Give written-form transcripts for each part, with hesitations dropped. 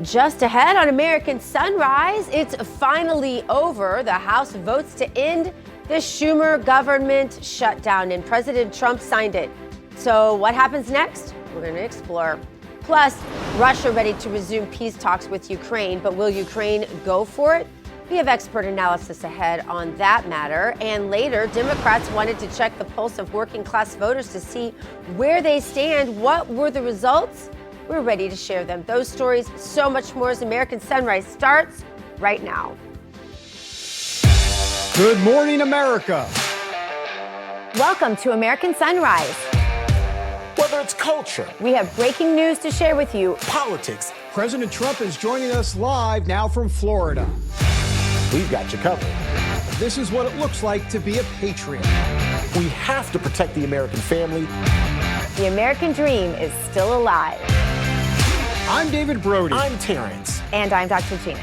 Just ahead on American Sunrise, it's finally over. The House votes to end the Schumer government shutdown, and President Trump signed it. So what happens next? We're going to explore. Plus, Russia ready to resume peace talks with Ukraine, but will Ukraine go for it? We have expert analysis ahead on that matter. And later, Democrats wanted to check the pulse of working class voters to see where they stand. What were the results? We're ready to share them. Those stories, so much more as American Sunrise starts right now. Good morning, America. Welcome to American Sunrise. Whether it's culture, We have breaking news to share with you. politics, President Trump is joining us live now from Florida. we've got you covered. This is what it looks like to be a patriot. We have to protect the American family. The American dream is still alive. I'm David Brody. I'm Terrance. And I'm Dr. Gina.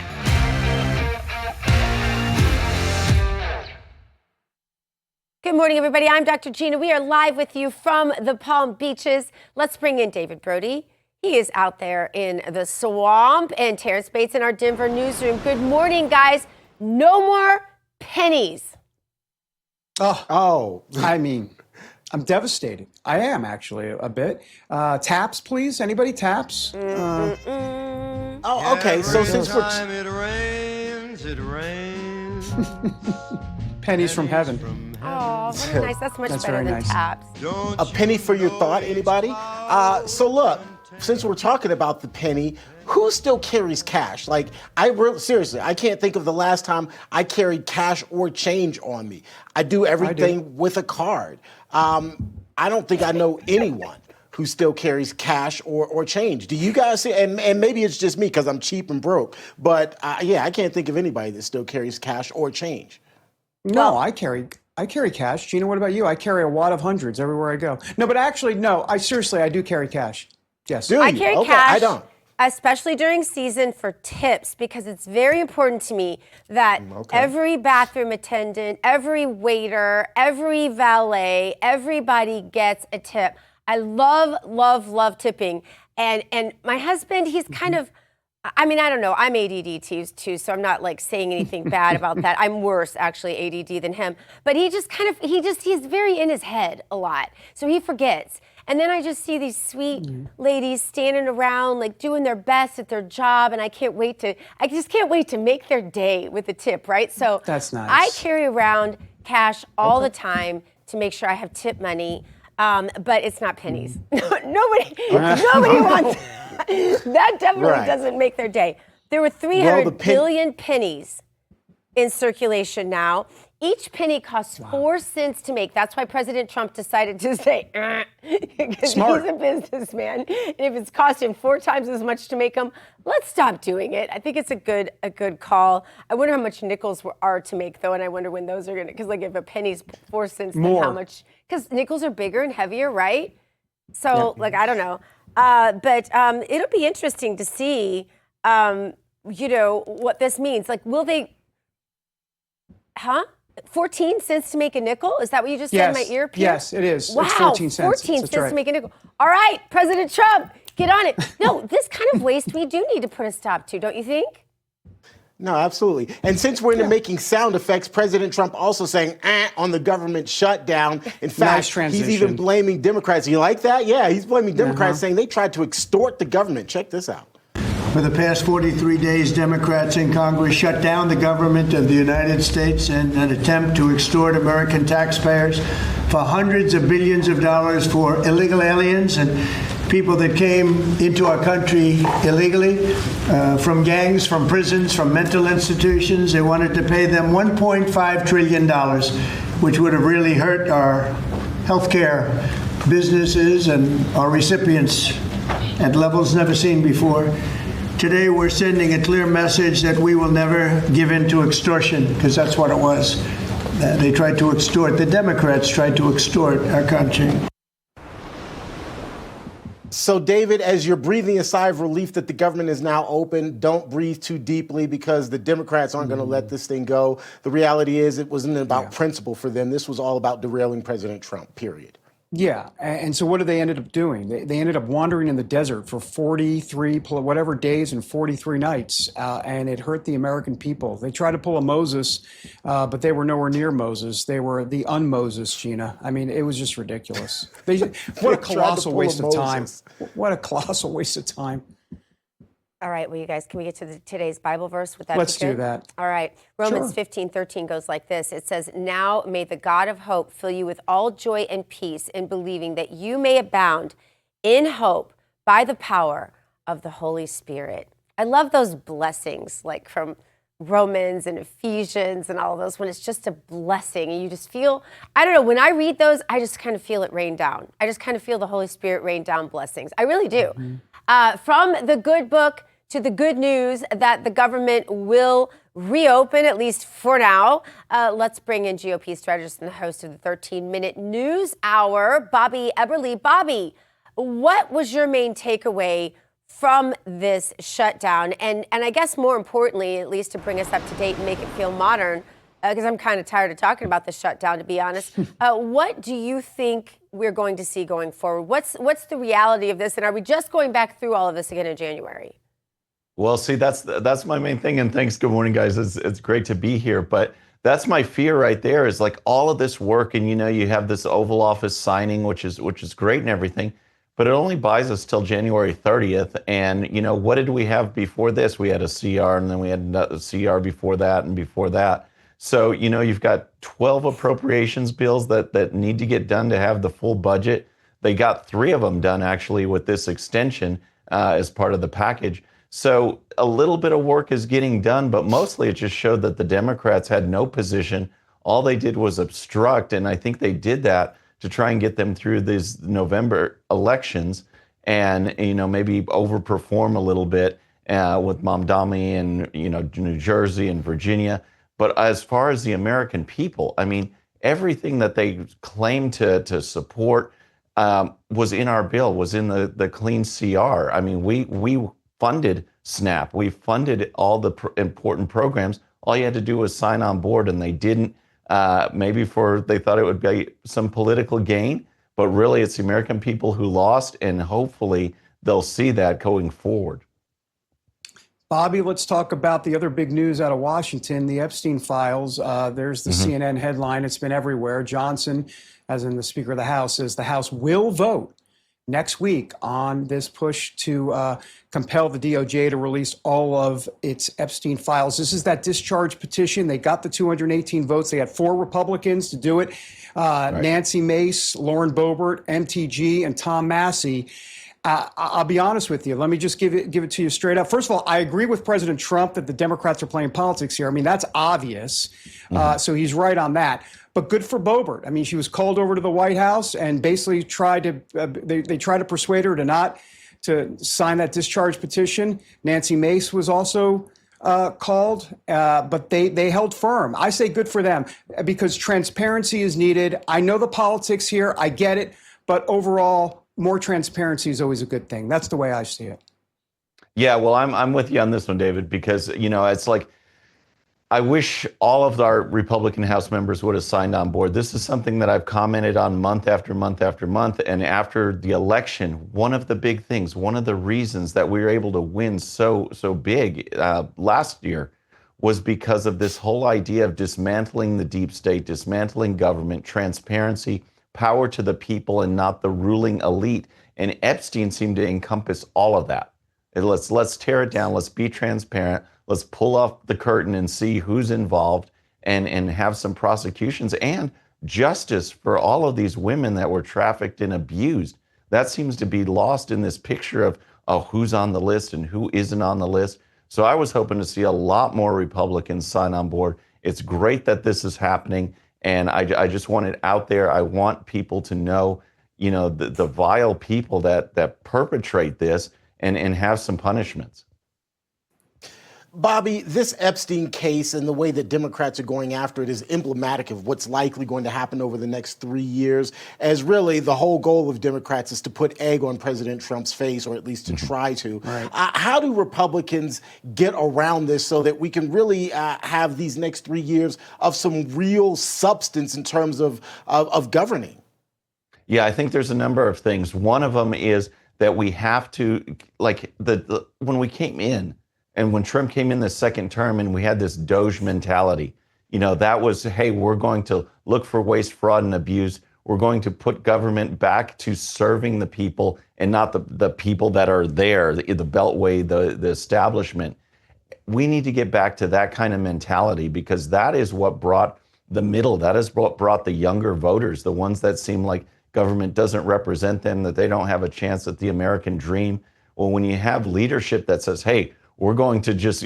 Good morning, everybody. I'm Dr. Gina. We are live with you from the Palm Beaches. Let's bring in David Brody. He is out there in the swamp, and Terrance Bates in our Denver newsroom. Good morning, guys. No more pennies. I mean, I'm devastated. I am actually a bit. Taps, please. Anybody taps? Oh, okay. So since we're It rains. Pennies from heaven. Oh, very nice. That's much That's better very than nice. taps. a penny for your thought, anybody? So look, since we're talking about the penny, who still carries cash? Like, seriously, I can't think of the last time I carried cash or change on me. I do everything with a card. I don't think I know anyone who still carries cash or change. Do you guys see? And maybe it's just me because I'm cheap and broke. But yeah, I can't think of anybody that still carries cash or change. No, I carry cash. Gina, what about you? I carry a wad of hundreds everywhere I go. No, but actually, no. I do carry cash. Yes. Do I you? carry Okay, cash, I don't. especially during season for tips, because it's very important to me that every bathroom attendant, every waiter, every valet, everybody gets a tip. I love, love, love tipping. And my husband, he's kind of, I mean, I don't know. I'm ADD too, so I'm not like saying anything bad about that. I'm worse actually ADD than him. But he just kind of, he's very in his head a lot. So he forgets. And then I just see these sweet ladies standing around like doing their best at their job, and I just can't wait to make their day with a tip, right? So That's nice. I carry around cash all the time to make sure I have tip money. But it's not pennies. Nobody wants that. Definitely doesn't make their day. There were 300 billion pennies in circulation now. Each penny costs 4 cents to make. That's why President Trump decided to say, because Smart. he's a businessman. And if it's costing 4 times as much to make them, let's stop doing it. I think it's a good call. I wonder how much nickels are to make, though, and I wonder when those are going to, because like if a penny's 4 cents, then how much? Because nickels are bigger and heavier, right? So, like, I don't know. But it'll be interesting to see, what this means. Like, will they, 14 cents to make a nickel? Is that what you just said in my ear? Pierre? Yes, it is. Wow, It's 14 cents. 14 That's cents right. to make a nickel. All right, President Trump, get on it. No, this kind of waste we do need to put a stop to, don't you think? No, absolutely. And since we're into making sound effects, President Trump also saying on the government shutdown. In fact, he's even blaming Democrats. You like that? Yeah, he's blaming Democrats, saying they tried to extort the government. Check this out. For the past 43 days, Democrats in Congress shut down the government of the United States in an attempt to extort American taxpayers for hundreds of billions of dollars for illegal aliens and people that came into our country illegally from gangs, from prisons, from mental institutions. They wanted to pay them $1.5 trillion, which would have really hurt our healthcare businesses and our recipients at levels never seen before. Today, we're sending a clear message that we will never give in to extortion, because that's what it was. They tried to extort. The Democrats tried to extort our country. So, David, as you're breathing a sigh of relief that the government is now open, don't breathe too deeply because the Democrats aren't going to let this thing go. The reality is it wasn't about principle for them. This was all about derailing President Trump, period. Yeah, and so what did they ended up doing? They ended up wandering in the desert for 43 whatever days and 43 nights, and it hurt the American people. They tried to pull a Moses, but they were nowhere near Moses. They were the un-Moses, Gina. I mean, it was just ridiculous. What a colossal waste of time. What a colossal waste of time. All right, well, you guys, can we get to today's Bible verse? Would that Let's be good? do that. All right. Romans Sure. 15:13 goes like this. It says, "Now may the God of hope fill you with all joy and peace in believing, that you may abound in hope by the power of the Holy Spirit." I love those blessings, like from Romans and Ephesians and all of those, when it's just a blessing and you just feel, I don't know, when I read those, I just kind of feel it rain down. I just kind of feel the Holy Spirit rain down blessings. I really do. From the good book to the good news that the government will reopen, at least for now. Let's bring in GOP strategist and the host of the 13-minute news hour, Bobby Eberle. Bobby, what was your main takeaway from this shutdown? And I guess more importantly, at least to bring us up to date and make it feel modern, because I'm kind of tired of talking about the shutdown, to be honest. What do you think we're going to see going forward? What's the reality of this? And are we just going back through all of this again in January? Well, see, that's my main thing. And thanks. Good morning, guys. It's great to be here. But that's my fear right there, is like all of this work, and you have this Oval Office signing, which is great and everything, but it only buys us till January 30th. And what did we have before this? We had a CR, and then we had a CR before that, and before that. So you've got 12 appropriations bills that need to get done to have the full budget. They got 3 of them done actually with this extension as part of the package. So a little bit of work is getting done, but mostly it just showed that the Democrats had no position. All they did was obstruct, and I think they did that to try and get them through these November elections and, maybe overperform a little bit with Mamdani and, New Jersey and Virginia. But as far as the American people, I mean, everything that they claim to support was in our bill, was in the clean CR. I mean, we funded SNAP. We funded all the important programs. All you had to do was sign on board, and they didn't. Maybe they thought it would be some political gain, but really it's the American people who lost, and hopefully they'll see that going forward. Bobby, let's talk about the other big news out of Washington, the Epstein files. There's the CNN headline. It's been everywhere. Johnson, as in the Speaker of the House, says the House will vote next week on this push to compel the DOJ to release all of its Epstein files. This is that discharge petition. They got the 218 votes. They had 4 Republicans to do it. Right. Nancy Mace, Lauren Boebert, MTG, and Tom Massey. I'll be honest with you. Let me just give it to you straight up. First of all, I agree with President Trump that the Democrats are playing politics here. I mean, that's obvious. So he's right on that. But good for Boebert. I mean, she was called over to the White House and basically tried to persuade her to sign that discharge petition. Nancy Mace was also called, but they held firm. I say good for them because transparency is needed. I know the politics here. I get it. But overall, more transparency is always a good thing. That's the way I see it. Yeah, well, I'm with you on this one, David, because, it's like, I wish all of our Republican House members would have signed on board. This is something that I've commented on month after month after month. And after the election, one of the big things, one of the reasons that we were able to win so big last year was because of this whole idea of dismantling the deep state, dismantling government, transparency, power to the people and not the ruling elite. And Epstein seemed to encompass all of that. And let's tear it down. Let's be transparent. Let's pull off the curtain and see who's involved and have some prosecutions and justice for all of these women that were trafficked and abused. That seems to be lost in this picture of who's on the list and who isn't on the list. So I was hoping to see a lot more Republicans sign on board. It's great that this is happening. And I just want it out there. I want people to know, the vile people that perpetrate this and have some punishments. Bobby, this Epstein case and the way that Democrats are going after it is emblematic of what's likely going to happen over the next 3 years, as really the whole goal of Democrats is to put egg on President Trump's face, or at least to try to. Right. How do Republicans get around this so that we can really have these next 3 years of some real substance in terms of governing? Yeah, I think there's a number of things. One of them is that we have to, like, when we came in and when Trump came in the second term and we had this Doge mentality, that was, hey, we're going to look for waste, fraud, and abuse. We're going to put government back to serving the people and not the people that are there, the Beltway, the establishment. We need to get back to that kind of mentality, because that is what brought the middle, that is what brought the younger voters, the ones that seem like government doesn't represent them, that they don't have a chance at the American dream. Well, when you have leadership that says, hey, we're going to just,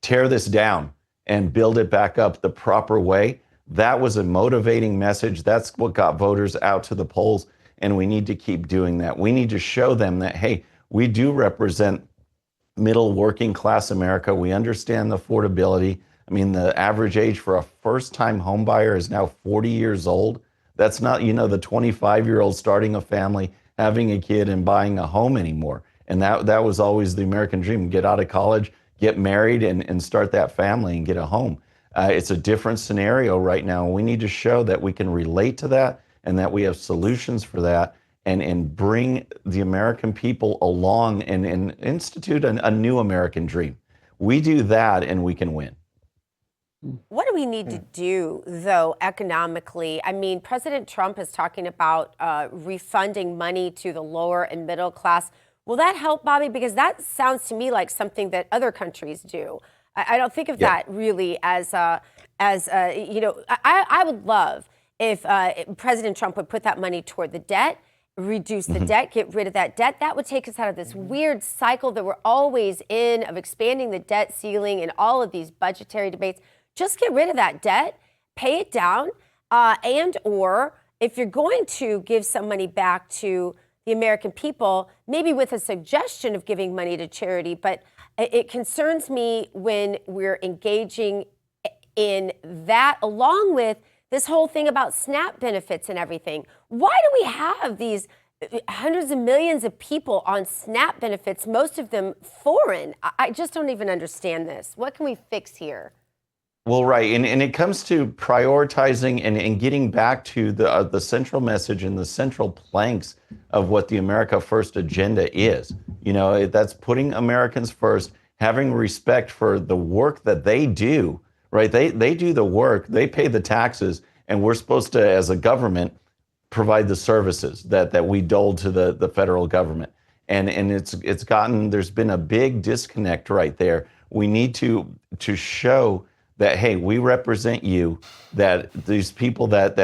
tear this down and build it back up the proper way, that was a motivating message. That's what got voters out to the polls. And we need to keep doing that. We need to show them that, hey, we do represent middle working class America. We understand the affordability. I mean, the average age for a first-time home buyer is now 40 years old. That's not, the 25-year-old starting a family, having a kid, and buying a home anymore. And that was always the American dream: get out of college, get married, and start that family and get a home. It's a different scenario right now. We need to show that we can relate to that and that we have solutions for that, and bring the American people along and institute a new American dream. We do that and we can win. What do we need to do, though, economically? I mean, President Trump is talking about refunding money to the lower and middle class. Will that help, Bobby? Because that sounds to me like something that other countries do. I don't think of that really as I would love if President Trump would put that money toward the debt, reduce the debt, get rid of that debt. That would take us out of this weird cycle that we're always in of expanding the debt ceiling and all of these budgetary debates. Just get rid of that debt, pay it down, and or if you're going to give some money back to the American people, maybe with a suggestion of giving money to charity. But it concerns me when we're engaging in that, along with this whole thing about SNAP benefits and everything. Why do we have these hundreds of millions of people on SNAP benefits, most of them foreign? I just don't even understand this. What can we fix here? Well, right. And it comes to prioritizing and getting back to the central message and the central planks of what the America First agenda is. That's putting Americans first, having respect for the work that they do, right? They do the work, they pay the taxes, and we're supposed to, as a government, provide the services that we dole to the federal government. And there's been a big disconnect right there. We need to show that, hey, we represent you, that these people that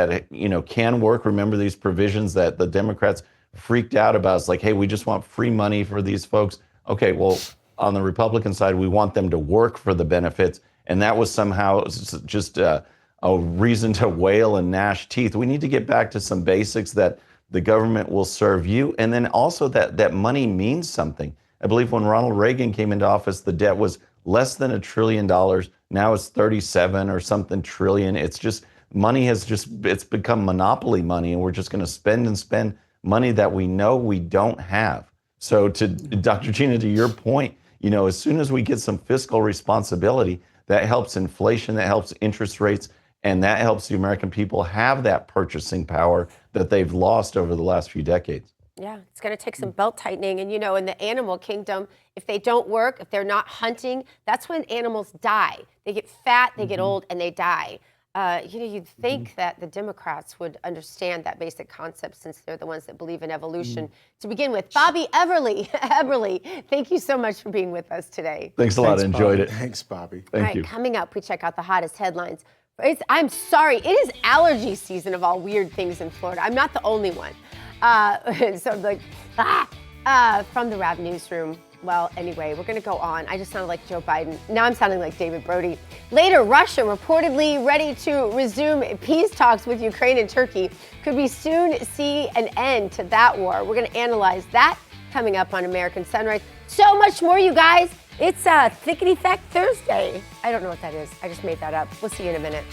can work. Remember these provisions that the Democrats freaked out about. It's like, hey, we just want free money for these folks. Okay, well, on the Republican side, we want them to work for the benefits. And that was somehow just a reason to wail and gnash teeth. We need to get back to some basics, that the government will serve you. And then also that money means something. I believe when Ronald Reagan came into office, the debt was less than $1 trillion. Now it's 37 or something trillion. It's just, money it's become monopoly money, and we're just going to spend and spend money that we know we don't have. So to Dr. Gina, to your point, as soon as we get some fiscal responsibility, that helps inflation, that helps interest rates, and that helps the American people have that purchasing power that they've lost over the last few decades. Yeah, it's going to take some belt tightening. And, in the animal kingdom, if they don't work, if they're not hunting, that's when animals die. They get fat, they get old, and they die. You'd think that the Democrats would understand that basic concept, since they're the ones that believe in evolution. To begin with, Bobby Eberle, thank you so much for being with us today. Thanks a lot. Enjoyed it. Thanks, Bobby. Thank you. Coming up, we check out the hottest headlines. I'm sorry, it is allergy season of all weird things in Florida. I'm not the only one. So I'm like, from the Rab newsroom. Well, anyway, we're going to go on. I just sounded like Joe Biden. Now I'm sounding like David Brody. Later, Russia reportedly ready to resume peace talks with Ukraine and Turkey. Could we soon see an end to that war? We're going to analyze that coming up on American Sunrise. So much more, you guys. It's Thickety Thack Thursday. I don't know what that is. I just made that up. We'll see you in a minute.